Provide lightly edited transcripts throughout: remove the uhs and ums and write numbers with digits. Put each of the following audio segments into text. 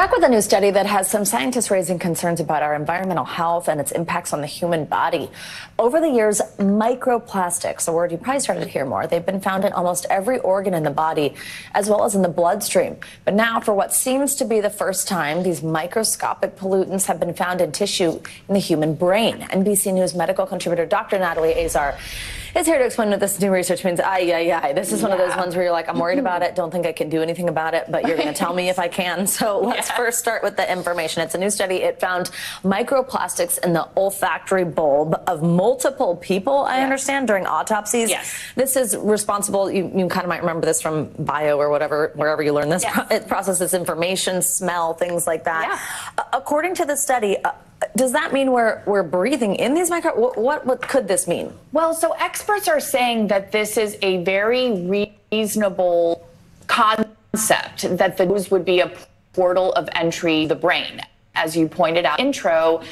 We're back with a new study that has some scientists raising concerns about our environmental health and its impacts on the human body. Over the years, microplastics, a word you probably started to hear more, they've been found in almost every organ in the body, as well as in the bloodstream. But now, for what seems to be the first time, these microscopic pollutants have been found in tissue in the human brain. NBC News medical contributor Dr. Natalie Azar is here to explain what this new research means. This is one of those ones where you're like, I'm worried about it, don't think I can do anything about it, but you're going to tell me if I can. So let's first start with the information. It's a new study. It found microplastics in the olfactory bulb of multiple people, I understand, during autopsies. This is responsible, you kind of might remember this from bio or whatever, wherever you learn this. It processes information, smell, things like that. According to the study, does that mean we're breathing in these what could this mean? Well, so experts are saying that this is a very reasonable concept, that the nose would be a portal of entry to the brain. As you pointed out in the intro,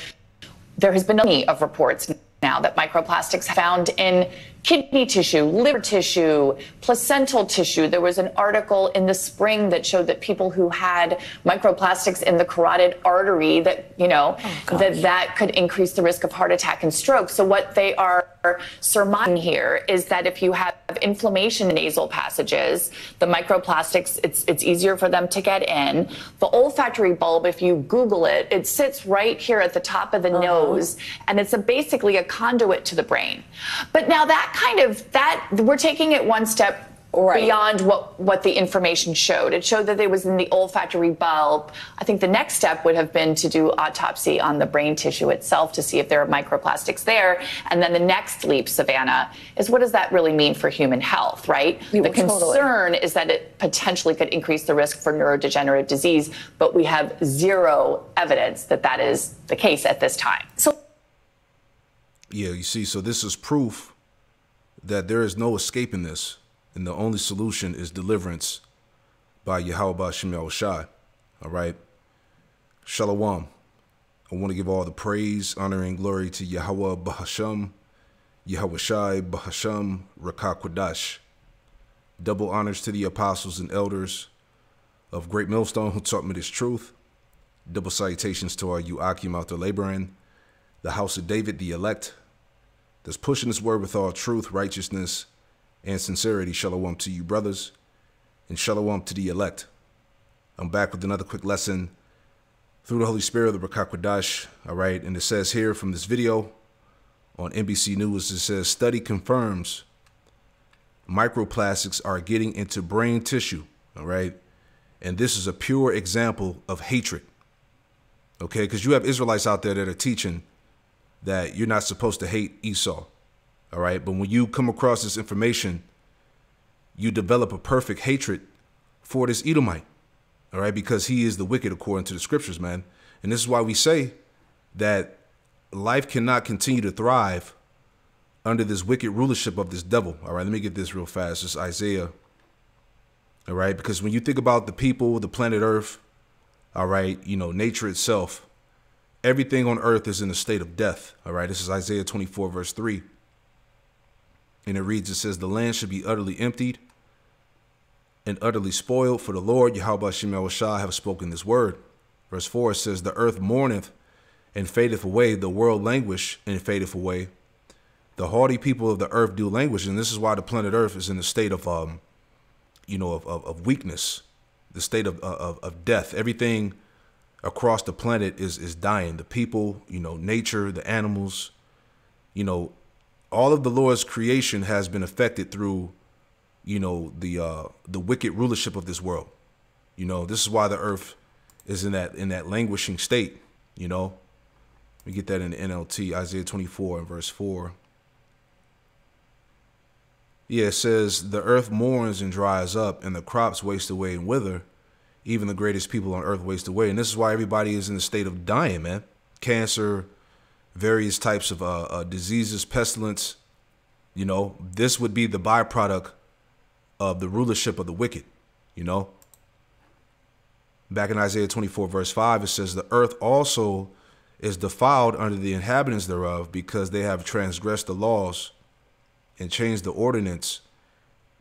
there has been many of reports now that microplastics found in kidney tissue, liver tissue, placental tissue. There was an article in the spring that showed that people who had microplastics in the carotid artery, that, you know, that could increase the risk of heart attack and stroke. So what they are surmising here is that if you have inflammation in nasal passages, the microplastics, it's easier for them to get in. The olfactory bulb, if you Google it, it sits right here at the top of the nose, and it's basically a conduit to the brain. But now we're taking it one step beyond what the information showed. It showed that it was in the olfactory bulb. I think the next step would have been to do autopsy on the brain tissue itself to see if there are microplastics there. And then the next leap, Savannah, is what does that really mean for human health, right? The concern is that it potentially could increase the risk for neurodegenerative disease, but we have zero evidence that that is the case at this time. Yeah, you see, so this is proof that there is no escaping this. And the only solution is deliverance by Yahweh B'Shem Yahushai. All right. Shalom. I want to give all the praise, honor, and glory to Yahweh B'Hashem, Yahushai B'Hashem, Rakah Kodash. Double honors to the apostles and elders of Great Millstone who taught me this truth. Double salutations to our Yuakim out there laboring, the house of David, the elect, that's pushing this word with all truth, righteousness, and sincerity. Shalom to you, brothers, and shalom to the elect. I'm back with another quick lesson through the Holy Spirit of the Rakah Kodash. All right, and it says here from this video on NBC News, it says, study confirms microplastics are getting into brain tissue. All right, and this is a pure example of hatred. Okay, because you have Israelites out there that are teaching that you're not supposed to hate Esau. All right. But when you come across this information, you develop a perfect hatred for this Edomite. All right. Because he is the wicked according to the scriptures, man. And this is why we say that life cannot continue to thrive under this wicked rulership of this devil. All right. Let me get this real fast. It's Isaiah. All right. Because when you think about the people, the planet Earth, all right, you know, nature itself, everything on earth is in a state of death. All right. This is Isaiah 24, verse 3. And it reads, it says, the land should be utterly emptied and utterly spoiled, for the Lord, Yahweh B'Shem Yahushai, have spoken this word. Verse 4, it says, the earth mourneth and fadeth away, the world languish and fadeth away. The haughty people of the earth do languish. And this is why the planet Earth is in a state of, of weakness, the state of death. Everything across the planet is dying. The people, you know, nature, the animals, you know, all of the Lord's creation has been affected through, you know, the wicked rulership of this world. You know, this is why the earth is in that languishing state. You know, we get that in the NLT, Isaiah 24 and verse 4. Yeah, it says the earth mourns and dries up, and the crops waste away and wither. Even the greatest people on earth waste away. And this is why everybody is in the state of dying, man. Cancer, various types of diseases, pestilence. You know, this would be the byproduct of the rulership of the wicked, you know. Back in Isaiah 24, verse 5, it says, the earth also is defiled under the inhabitants thereof, because they have transgressed the laws and changed the ordinance,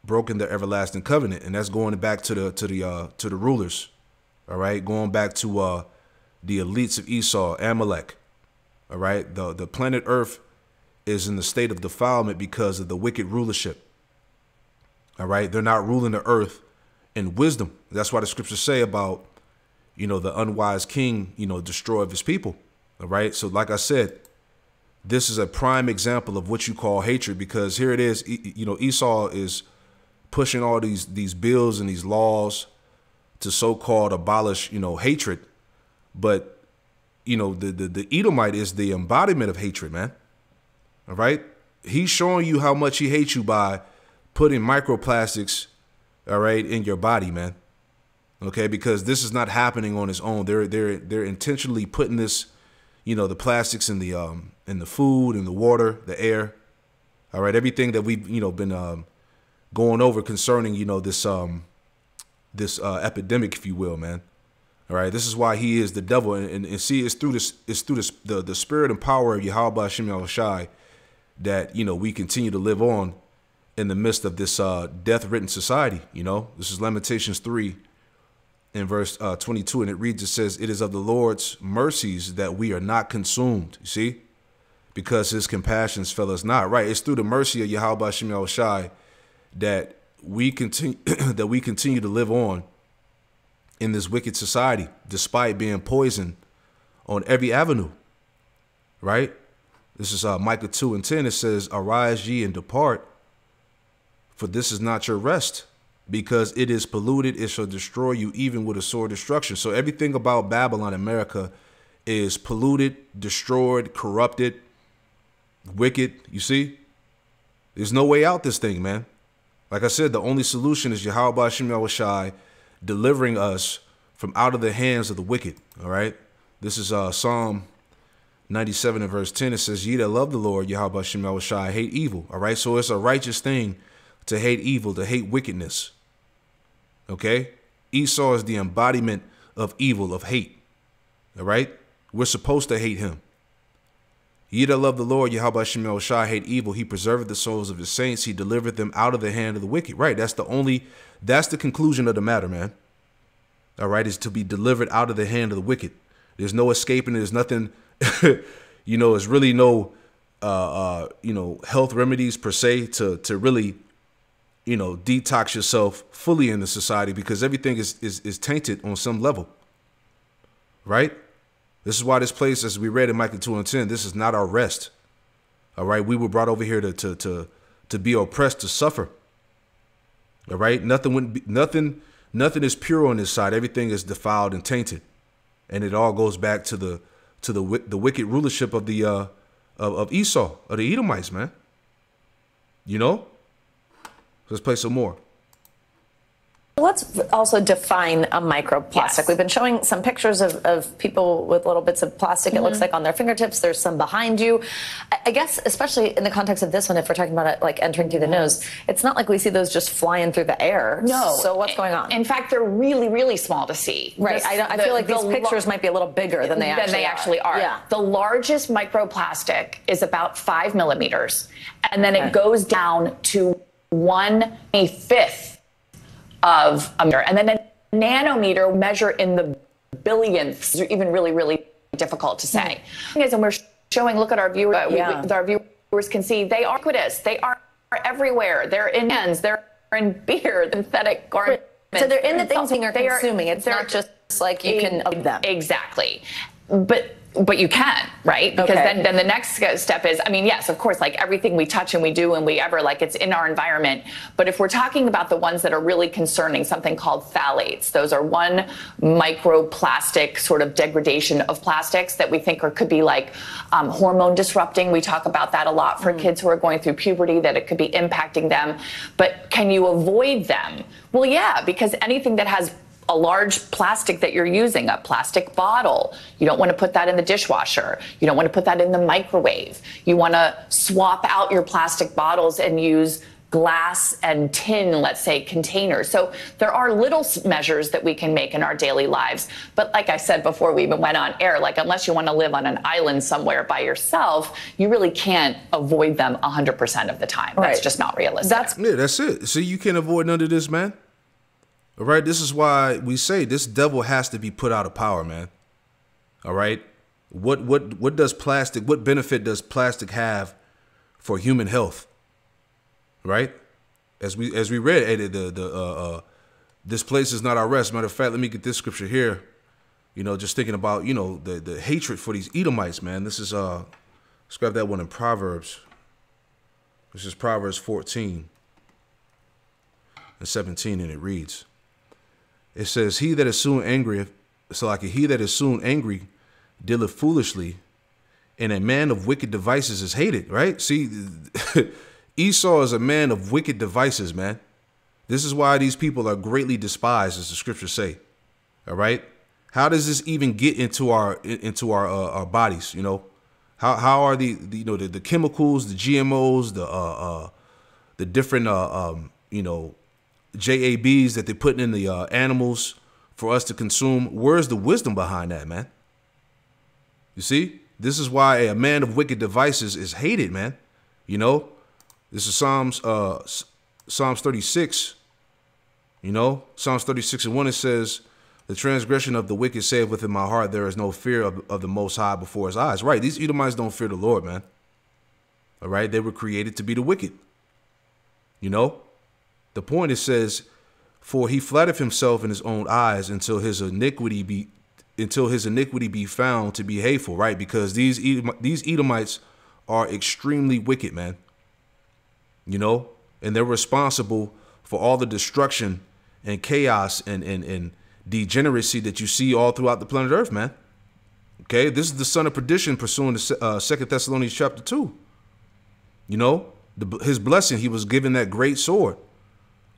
broken their everlasting covenant. And that's going back to the rulers, All right, going back to the elites of Esau, Amalek. All right, the planet Earth is in the state of defilement because of the wicked rulership. All right, they're not ruling the earth in wisdom. That's why the scriptures say about, you know, the unwise king, you know, destroy of his people. All right, so like I said, this is a prime example of what you call hatred, because here it is, you know, Esau is pushing all these bills and these laws to so-called abolish, you know, hatred. But, you know, the Edomite is the embodiment of hatred, man. All right. He's showing you how much he hates you by putting microplastics, all right, in your body, man. OK, because this is not happening on its own. They're intentionally putting this, you know, the plastics in the food, in the water, the air. All right. Everything that we've, you know, been going over concerning, you know, this epidemic, if you will, man. All right. This is why he is the devil. And see, it's through the spirit and power of Yahweh Hashem Yahushai that, you know, we continue to live on in the midst of this death-ridden society. You know, this is Lamentations 3 in verse 22. And it reads, it says, "It is of the Lord's mercies that we are not consumed." You see, because his compassions fail us not. Right. It's through the mercy of Yahweh Hashem Yahushai that we continue to live on in this wicked society, despite being poisoned on every avenue. Right. This is Micah 2:10. It says, "Arise ye and depart, for this is not your rest, because it is polluted. It shall destroy you even with a sore destruction." So everything about Babylon, America, is polluted, destroyed, corrupted, wicked. You see, there's no way out this thing, man. Like I said, the only solution is Yahweh Hashem Yahushai delivering us from out of the hands of the wicked. All right. This is Psalm 97 and verse 10. It says, "Ye that love the Lord, Yahweh Hashem Yahushai, hate evil." All right. So it's a righteous thing to hate evil, to hate wickedness. OK, Esau is the embodiment of evil, of hate. All right. We're supposed to hate him. "Ye that love the Lord, Yahweh Hashem Yahushai, hate evil. He preserveth the souls of his saints. He delivereth them out of the hand of the wicked." Right. That's the conclusion of the matter, man. All right. Is to be delivered out of the hand of the wicked. There's no escaping. There's nothing, you know, there's really no, you know, health remedies per se to really, you know, detox yourself fully in the society, because everything is tainted on some level. Right. This is why this place, as we read in Micah 2:10, this is not our rest. All right. We were brought over here to be oppressed, to suffer. All right. Nothing is pure on this side. Everything is defiled and tainted. And it all goes back to the wicked rulership of the of Esau, of the Edomites, man. You know? Let's play some more. Let's also define a microplastic. Yes. We've been showing some pictures of people with little bits of plastic, it looks like, on their fingertips. There's some behind you. I guess, especially in the context of this one, if we're talking about it like entering through the nose, it's not like we see those just flying through the air. No. So what's going on? In fact, they're really, really small to see. Right. I feel like these pictures might be a little bigger than they actually are. Yeah. The largest microplastic is about 5 millimeters. And then it goes down to 1/5 of a meter. And then a nanometer measure in the billionths, even really, really difficult to say. And we're showing, look at our viewers, our viewers can see they are ubiquitous. They are everywhere. They're in hands, they're in beer, synthetic garments. So they're in the things you're consuming. It's not just like you can avoid them. Exactly. But you can, right? Because then the next step is, I mean, yes, of course, like everything we touch and we do and we ever, like, it's in our environment. But if we're talking about the ones that are really concerning, something called phthalates, those are one microplastic sort of degradation of plastics that we think could be like hormone disrupting. We talk about that a lot for kids who are going through puberty, that it could be impacting them. But can you avoid them? Well, yeah, because anything that has a large plastic that you're using, a plastic bottle, you don't want to put that in the dishwasher. You don't want to put that in the microwave. You want to swap out your plastic bottles and use glass and tin, let's say, containers. So there are little measures that we can make in our daily lives. But like I said before we even went on air, like, unless you want to live on an island somewhere by yourself, you really can't avoid them 100% of the time. That's just not realistic. That's it. So you can't avoid none of this, man. All right, this is why we say this devil has to be put out of power, man. All right, what does plastic? What benefit does plastic have for human health? Right, as we read, this place is not our rest. Matter of fact, let me get this scripture here. You know, just thinking about, you know, the hatred for these Edomites, man. This is let's grab that one in Proverbs. This is Proverbs 14 and 17, and it reads. It says, "He that is soon angry, he that is soon angry, dealeth foolishly, and a man of wicked devices is hated." Right? See, Esau is a man of wicked devices, man. This is why these people are greatly despised, as the scriptures say. All right. How does this even get into our bodies? You know, how are the chemicals, the GMOs, the different JABs that they're putting in the animals for us to consume? Where's the wisdom behind that, man? You see, this is why a man of wicked devices is hated, man. You know, this is Psalms 36. You know, Psalms 36:1, it says, "The transgression of the wicked saith within my heart, there is no fear of the Most High before his eyes." Right. These Edomites don't fear the Lord, man. All right. They were created to be the wicked. You know, the point, it says, "For he flattereth himself in his own eyes until his iniquity be found to be hateful." Right. Because these Edomites are extremely wicked, man. You know, and they're responsible for all the destruction and chaos and degeneracy that you see all throughout the planet Earth, man. Okay, this is the son of perdition, pursuing the 2 Thessalonians chapter 2. You know, his blessing, he was given that great sword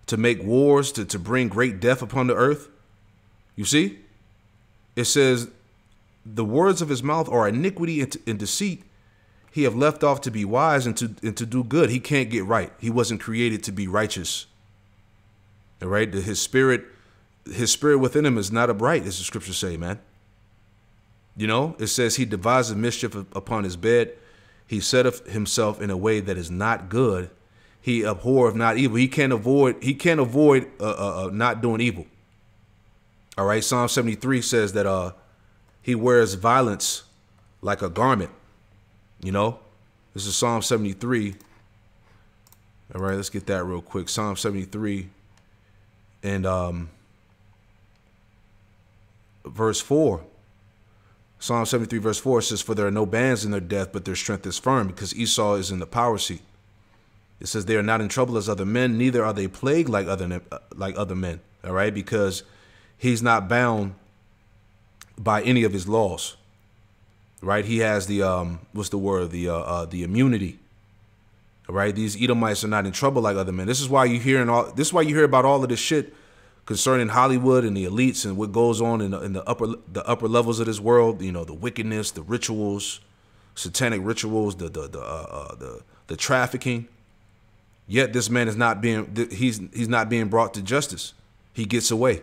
to make wars, to bring great death upon the earth. You see, it says, "The words of his mouth are iniquity and deceit. He have left off to be wise and to do good." He can't get right. He wasn't created to be righteous. All right, his spirit within him is not upright, as the scriptures say, man. You know, it says, "He deviseth mischief upon his bed. He setteth himself in a way that is not good. He abhorreth not evil." He can't avoid not doing evil. All right, Psalm 73 says that he wears violence like a garment. You know, this is Psalm 73. All right, let's get that real quick. Psalm 73 and verse 4. Psalm 73 verse 4 says, "For there are no bands in their death, but their strength is firm," because Esau is in the power seat. It says, "They are not in trouble as other men, neither are they plagued like other men." All right, because he's not bound by any of his laws. Right? He has the the immunity. All right, these Edomites are not in trouble like other men. This is why you hear about all of this shit concerning Hollywood and the elites and what goes on in the upper levels of this world. You know, the wickedness, the rituals, satanic rituals, the trafficking. Yet this man is not being brought to justice. He gets away.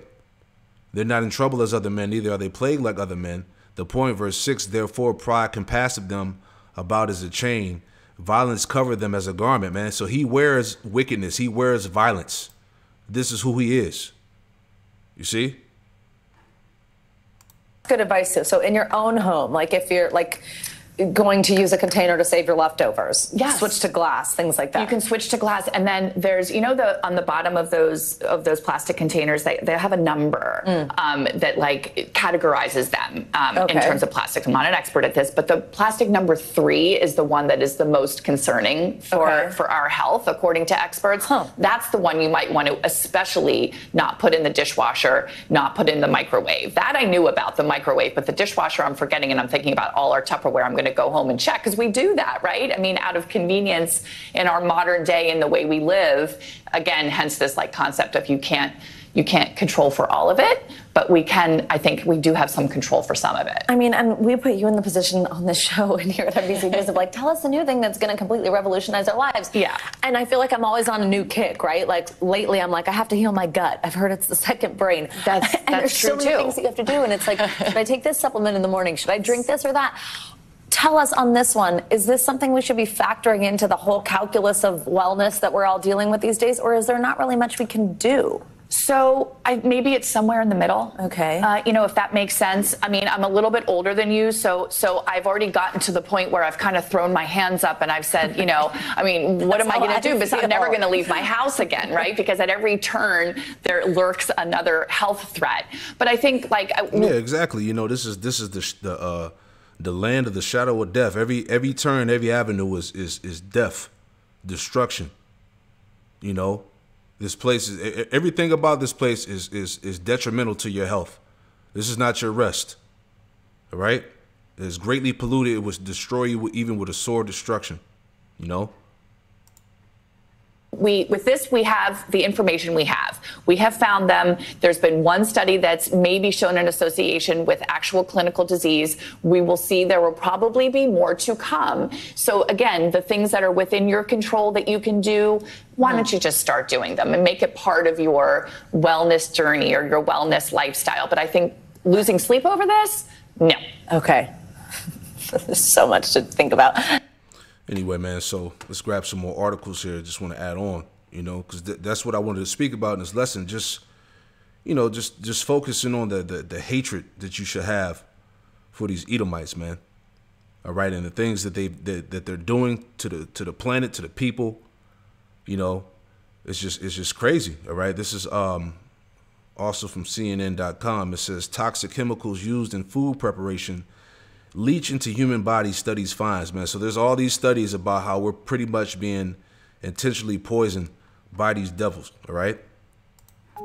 They're not in trouble as other men, neither are they plagued like other men. The point, verse 6, "Therefore pride compasseth them about as a chain. Violence covered them as a garment," man. So he wears wickedness. He wears violence. This is who he is. You see? Good advice too. So in your own home, like if you're like going to use a container to save your leftovers, yes, switch to glass, things like that. You can switch to glass, and then there's, you know, on the bottom of those plastic containers, they have a number that like categorizes them in terms of plastics. I'm not an expert at this, but the plastic number 3 is the one that is the most concerning for our health, according to experts. That's the one you might want to especially not put in the dishwasher, not put in the microwave. That I knew about, the microwave, but the dishwasher I'm forgetting, and I'm thinking about all our Tupperware. I'm going to go home and check, because we do that, right? I mean, out of convenience in our modern day in the way we live. Again, hence this like concept of you can't control for all of it, but we can. I think we do have some control for some of it. I mean, and we put you in the position on this show and here at NBC News of like, tell us a new thing that's going to completely revolutionize our lives. Yeah. And I feel like I'm always on a new kick, right? Like lately, I'm like, I have to heal my gut. I've heard it's the second brain. That's there's true so many things that you have to do, and it's like, should I take this supplement in the morning? Should I drink this or that? Tell us on this one, is this something we should be factoring into the whole calculus of wellness that we're all dealing with these days, or is there not really much we can do? So maybe it's somewhere in the middle. Okay. You know, if that makes sense. I mean, I'm a little bit older than you, so I've already gotten to the point where I've kind of thrown my hands up and I've said, you know, I mean, what am I going to do? Because I'm never going to leave my house again, right? Because at every turn there lurks another health threat. But I think, like, yeah, exactly. You know, this is the land of the shadow of death. Every turn, every avenue is death, destruction. You know. This place is everything about this place is detrimental to your health. This is not your rest. All right? It's greatly polluted. It was destroy you even with a sword destruction. You know? With this, we have the information we have. We have found them. There's been one study that's maybe shown an association with actual clinical disease. We will see there will probably be more to come. So again, the things that are within your control that you can do, why don't you just start doing them and make it part of your wellness journey or your wellness lifestyle? But I think losing sleep over this, no. Okay. There's so much to think about. Anyway, man, so let's grab some more articles here. Just want to add on, you know, because that's what I wanted to speak about in this lesson. Just, you know, just focusing on the hatred that you should have for these Edomites, man. All right, and the things that they're doing to the planet, to the people, you know, it's just crazy. All right, this is also from CNN.com. It says toxic chemicals used in food preparation leach into human body, studies finds, man. So there's all these studies about how we're pretty much being intentionally poisoned by these devils, all right?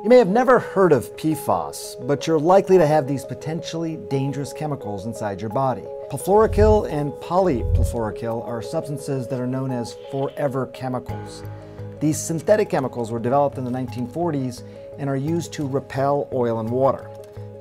You may have never heard of PFAS, but you're likely to have these potentially dangerous chemicals inside your body. Perfluoroalkyl and polyfluoroalkyl are substances that are known as forever chemicals. These synthetic chemicals were developed in the 1940s and are used to repel oil and water.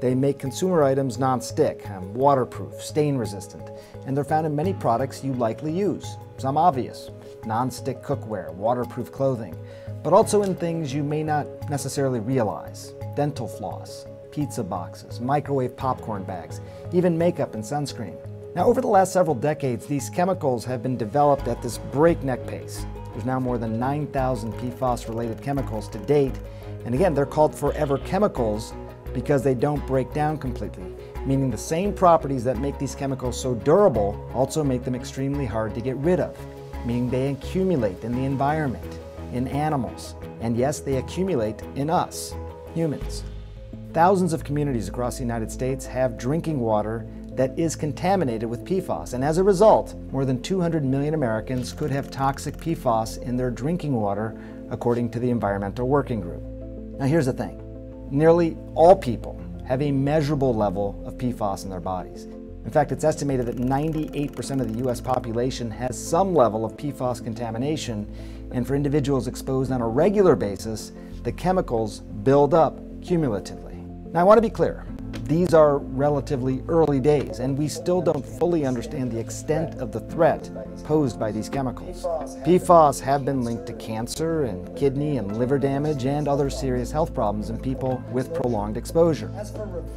They make consumer items non-stick, waterproof, stain-resistant, and they're found in many products you likely use. Some obvious: non-stick cookware, waterproof clothing, but also in things you may not necessarily realize: dental floss, pizza boxes, microwave popcorn bags, even makeup and sunscreen. Now, over the last several decades, these chemicals have been developed at this breakneck pace. There's now more than 9,000 PFAS-related chemicals to date, and again, they're called forever chemicals because they don't break down completely, meaning the same properties that make these chemicals so durable also make them extremely hard to get rid of, meaning they accumulate in the environment, in animals, and yes, they accumulate in us, humans. Thousands of communities across the United States have drinking water that is contaminated with PFAS, and as a result, more than 200 million Americans could have toxic PFAS in their drinking water, according to the Environmental Working Group. Now here's the thing. Nearly all people have a measurable level of PFAS in their bodies. In fact, it's estimated that 98% of the US population has some level of PFAS contamination, and for individuals exposed on a regular basis, the chemicals build up cumulatively. Now, I want to be clear. These are relatively early days, and we still don't fully understand the extent of the threat posed by these chemicals. PFAS have been linked to cancer and kidney and liver damage and other serious health problems in people with prolonged exposure.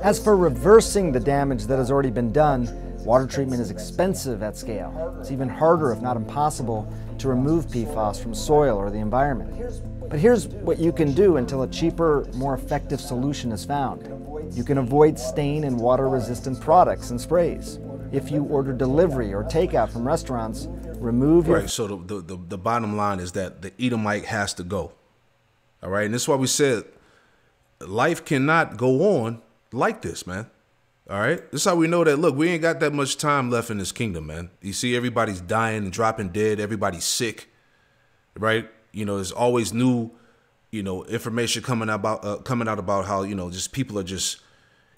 As for reversing the damage that has already been done, water treatment is expensive at scale. It's even harder, if not impossible, to remove PFAS from soil or the environment. But here's what you can do until a cheaper, more effective solution is found. You can avoid stain and water-resistant products and sprays. If you order delivery or takeout from restaurants, remove your... Right, so the bottom line is that the Edomite has to go. All right, and this is why we said life cannot go on like this, man. All right, this is how we know that, look, we ain't got that much time left in this kingdom, man. You see everybody's dying and dropping dead. Everybody's sick, right? You know, there's always new, you know, information coming out about how, you know, just people are just,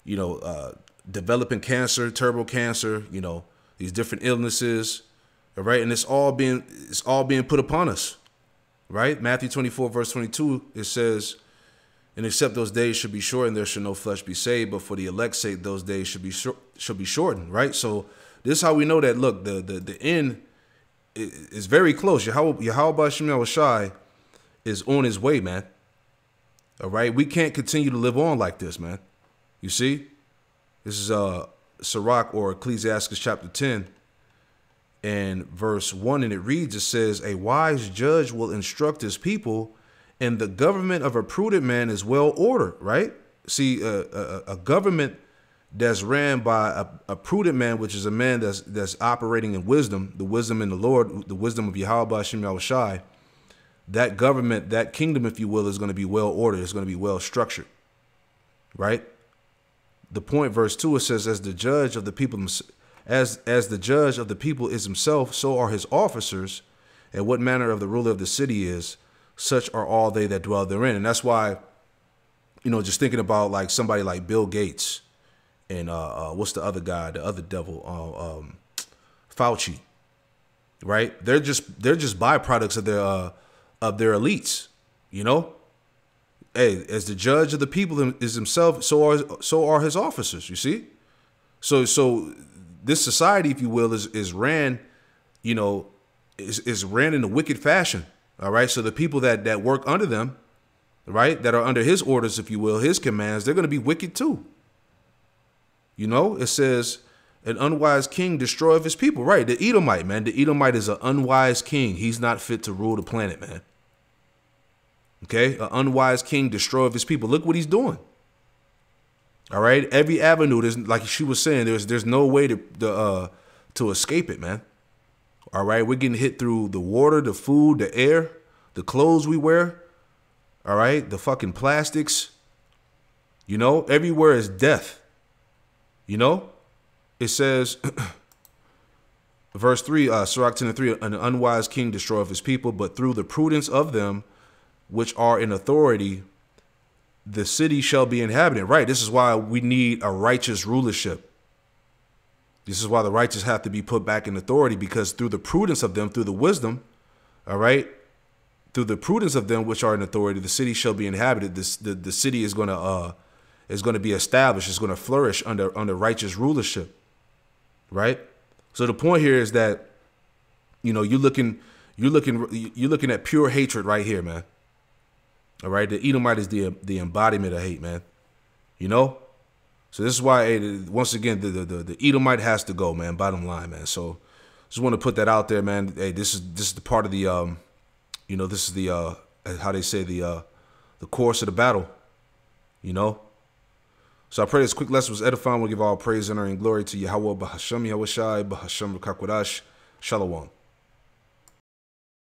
you know, developing cancer, turbo cancer, you know, these different illnesses, all right? And it's all being put upon us, right? Matthew 24, verse 22, it says, and except those days should be shortened, there should no flesh be saved, but for the elect's sake, those days should be shortened, right? So this is how we know that, look, the end is very close. Yahweh Shem Shai is on his way, man. All right, we can't continue to live on like this, man. You see, this is Sirach or Ecclesiastes chapter 10 and verse 1, and it reads, it says, a wise judge will instruct his people, And the government of a prudent man is well ordered, right? See, a government that's ran by a prudent man, which is a man that's operating in wisdom, the wisdom in the Lord, the wisdom of Yahweh Hashem Yahushai, that government, that kingdom, if you will, is going to be well ordered. It's going to be well structured, right? The point, verse 2, it says, as the judge of the people, as the judge of the people is himself, so are his officers, and what manner of the ruler of the city is, such are all they that dwell therein. And that's why, you know, just thinking about like somebody like Bill Gates and what's the other guy, the other devil, Fauci, right? They're just byproducts of their elites, you know. Hey, as the judge of the people is himself, so are his officers. You see, so this society, if you will, is ran, you know, is ran in a wicked fashion. All right. So the people that work under them, right, that are under his orders, if you will, his commands, they're going to be wicked too. You know, it says an unwise king destroyeth his people. Right. The Edomite, man. The Edomite is an unwise king. He's not fit to rule the planet, man. OK, an unwise king destroyeth his people. Look what he's doing. All right. Every avenue, there's, like she was saying, there's no way to escape it, man. All right. We're getting hit through the water, the food, the air, the clothes we wear. All right. The fucking plastics. You know, everywhere is death. You know, it says, verse 3, Sirach 10:3, an unwise king destroyeth his people, but through the prudence of them which are in authority, the city shall be inhabited. Right. This is why we need a righteous rulership. This is why the righteous have to be put back in authority, because through the prudence of them, through the wisdom, all right, through the prudence of them which are in authority, the city shall be inhabited. The city is going to be established. It's going to flourish under righteous rulership, right? So the point here is that, you know, you're looking at pure hatred right here, man. All right, the Edomite is the embodiment of hate, man. You know. So this is why, hey, once again, the Edomite has to go, man. Bottom line, man. So just want to put that out there, man. Hey, this is the part of the, you know, this is the how they say the course of the battle, you know. So I pray this quick lesson was edifying. We'll give all praise, honor, and glory to Yahweh B'Hashem Yahushai B'Hashem Rakakwadash. Shalom.